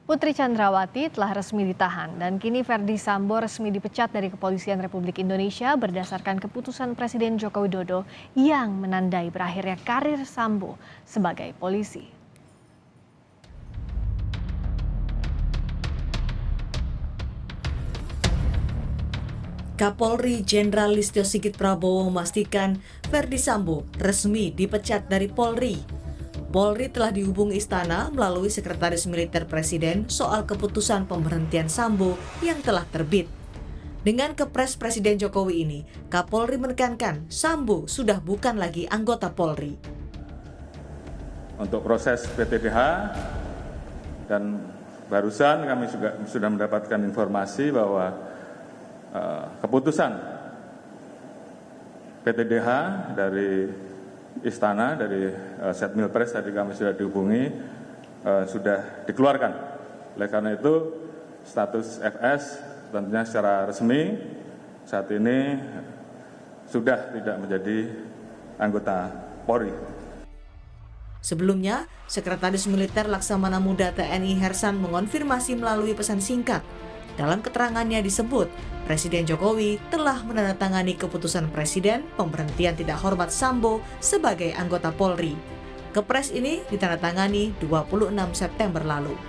Putri Chandrawati telah resmi ditahan dan kini Verdi Sambo resmi dipecat dari Kepolisian Republik Indonesia berdasarkan keputusan Presiden Joko Widodo yang menandai berakhirnya karir Sambo sebagai polisi. Kapolri Jenderal Listio Sigit Prabowo memastikan Verdi Sambo resmi dipecat dari Polri. Polri telah dihubungi istana melalui Sekretaris Militer Presiden soal keputusan pemberhentian Sambo yang telah terbit. Dengan kepres Presiden Jokowi ini, Kapolri menekankan Sambo sudah bukan lagi anggota Polri. Untuk proses PTDH dan barusan kami juga sudah mendapatkan informasi bahwa keputusan PTDH dari istana, dari Setmilpres tadi kami sudah dihubungi, sudah dikeluarkan. Oleh karena itu status FS tentunya secara resmi saat ini sudah tidak menjadi anggota Polri. Sebelumnya, Sekretaris Militer Laksamana Muda TNI Hersan mengonfirmasi melalui pesan singkat. Dalam keterangannya disebut, Presiden Jokowi telah menandatangani keputusan Presiden pemberhentian tidak hormat Sambo sebagai anggota Polri. Kepres ini ditandatangani 26 September lalu.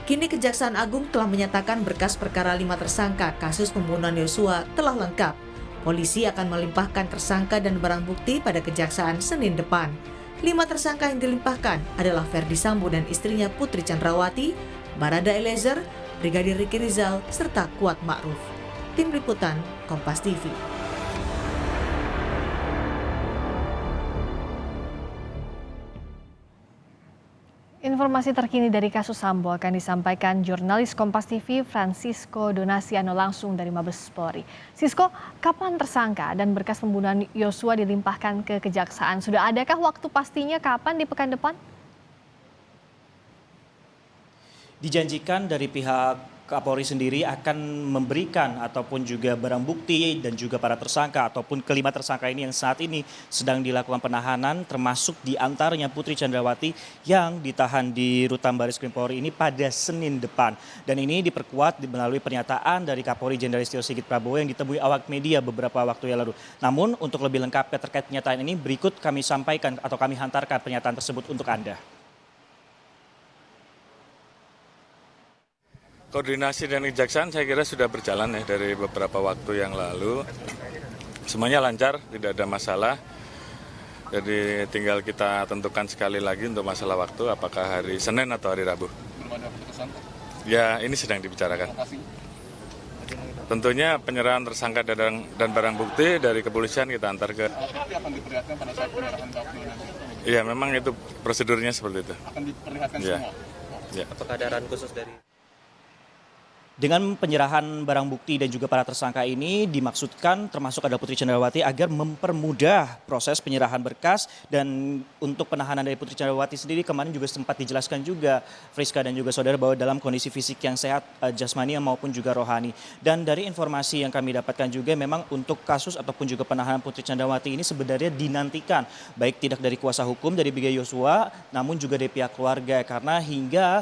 Kini Kejaksaan Agung telah menyatakan berkas perkara 5 tersangka kasus pembunuhan Yosua telah lengkap. Polisi akan melimpahkan tersangka dan barang bukti pada Kejaksaan Senin depan. 5 tersangka yang dilimpahkan adalah Verdi Sambo dan istrinya Putri Chandrawati, Barada Eliezer, Brigadir Riki Rizal, serta Kuat Ma'ruf. Tim Liputan, Kompas TV. Informasi terkini dari kasus Sambo akan disampaikan jurnalis Kompas TV Francisco Donasiano langsung dari Mabes Polri. Sisko, kapan tersangka dan berkas pembunuhan Yosua dilimpahkan ke Kejaksaan? Sudah adakah waktu pastinya kapan di pekan depan? Dijanjikan dari pihak Kapolri sendiri akan memberikan ataupun juga barang bukti dan juga para tersangka ataupun kelima tersangka ini yang saat ini sedang dilakukan penahanan, termasuk diantaranya Putri Chandrawati yang ditahan di Rutan Bareskrim Polri ini pada Senin depan. Dan ini diperkuat melalui pernyataan dari Kapolri Jenderal Listio Sigit Prabowo yang ditemui awak media beberapa waktu yang lalu. Namun untuk lebih lengkap terkait pernyataan ini, berikut kami sampaikan atau kami hantarkan pernyataan tersebut untuk Anda. Koordinasi dengan Kejaksaan saya kira sudah berjalan ya dari beberapa waktu yang lalu. Semuanya lancar, tidak ada masalah. Jadi tinggal kita tentukan sekali lagi untuk masalah waktu, apakah hari Senin atau hari Rabu. Belum ada keputusan? Ya, ini sedang dibicarakan. Tentunya penyerahan tersangka dan barang bukti dari kepolisian kita antar ke... Tapi akan diperlihatkan pada saat penyerahan bukti nanti? Iya, memang itu prosedurnya seperti itu. Akan diperlihatkan Ya. semua? Ya. Apakah ada arahan khusus dari... Dengan penyerahan barang bukti dan juga para tersangka ini dimaksudkan termasuk ada Putri Chandrawati agar mempermudah proses penyerahan berkas, dan untuk penahanan dari Putri Chandrawati sendiri kemarin juga sempat dijelaskan juga Friska dan juga saudara bahwa dalam kondisi fisik yang sehat jasmani maupun juga rohani. Dan dari informasi yang kami dapatkan juga memang untuk kasus ataupun juga penahanan Putri Chandrawati ini sebenarnya dinantikan baik tidak dari kuasa hukum dari Brigadir Yosua namun juga dari pihak keluarga, karena hingga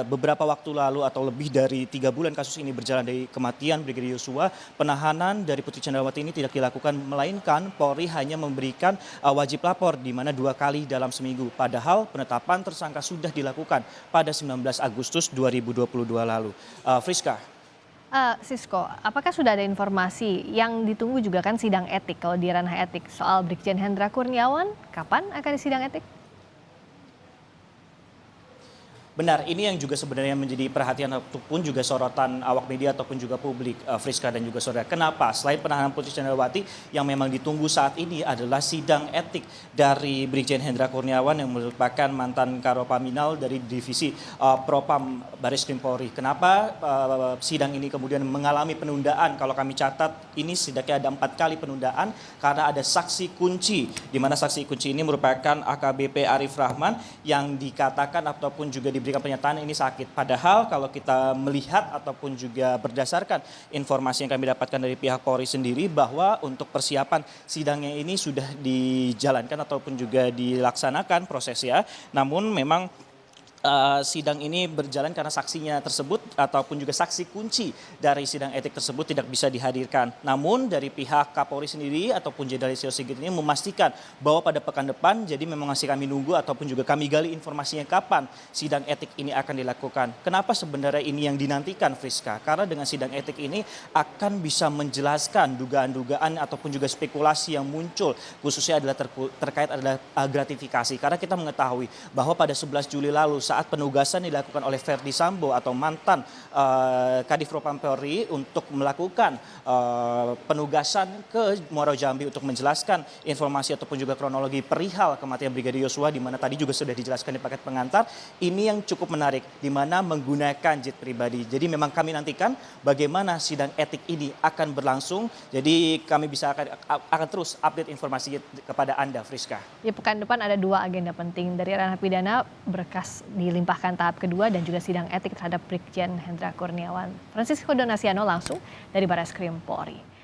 beberapa waktu lalu atau lebih dari 3 bulan kasus ini berjalan dari kematian Brigadir Yosua, penahanan dari Putri Chandrawati ini tidak dilakukan, melainkan Polri hanya memberikan wajib lapor di mana 2 kali dalam seminggu. Padahal penetapan tersangka sudah dilakukan pada 19 Agustus 2022 lalu. Friska. Sisko, apakah sudah ada informasi yang ditunggu juga kan sidang etik kalau di ranah etik soal Brigjen Hendra Kurniawan? Kapan akan disidang etik? Benar, ini yang juga sebenarnya menjadi perhatian ataupun juga sorotan awak media ataupun juga publik, Friska dan juga saudara. Kenapa? Selain penahanan Putri Chandrawati yang memang ditunggu saat ini adalah sidang etik dari Brigjen Hendra Kurniawan yang merupakan mantan Karopaminal dari divisi Propam Bareskrim Polri. Kenapa sidang ini kemudian mengalami penundaan? Kalau kami catat ini setidaknya ada 4 kali penundaan karena ada saksi kunci, di mana saksi kunci ini merupakan AKBP Arif Rahman yang dikatakan ataupun juga diberikan pernyataan ini sakit. Padahal kalau kita melihat ataupun juga berdasarkan informasi yang kami dapatkan dari pihak Polri sendiri bahwa untuk persiapan sidangnya ini sudah dijalankan ataupun juga dilaksanakan prosesnya. Namun memang sidang ini berjalan karena saksinya tersebut ataupun juga saksi kunci dari sidang etik tersebut tidak bisa dihadirkan. Namun dari pihak Kapolri sendiri ataupun Jenderal Listio Sigit ini memastikan bahwa pada pekan depan, jadi memang masih kami nunggu ataupun juga kami gali informasinya kapan sidang etik ini akan dilakukan. Kenapa sebenarnya ini yang dinantikan, Friska? Karena dengan sidang etik ini akan bisa menjelaskan dugaan-dugaan ataupun juga spekulasi yang muncul, khususnya adalah terkait adalah gratifikasi. Karena kita mengetahui bahwa pada 11 Juli lalu saat penugasan dilakukan oleh Verdi Sambo atau mantan Kadif Propam Polri untuk melakukan penugasan ke Muaro Jambi untuk menjelaskan informasi ataupun juga kronologi perihal kematian Brigadir Yosua, di mana tadi juga sudah dijelaskan di paket pengantar. Ini yang cukup menarik, di mana menggunakan jet pribadi. Jadi memang kami nantikan bagaimana sidang etik ini akan berlangsung. Jadi kami akan terus update informasi kepada Anda, Friska. Di pekan depan ada 2 agenda penting. Dari ranah pidana, berkas dilimpahkan tahap kedua dan juga sidang etik terhadap Brigjen Hendra Kurniawan. Francisco Donasiano langsung dari Barreskrim Polri.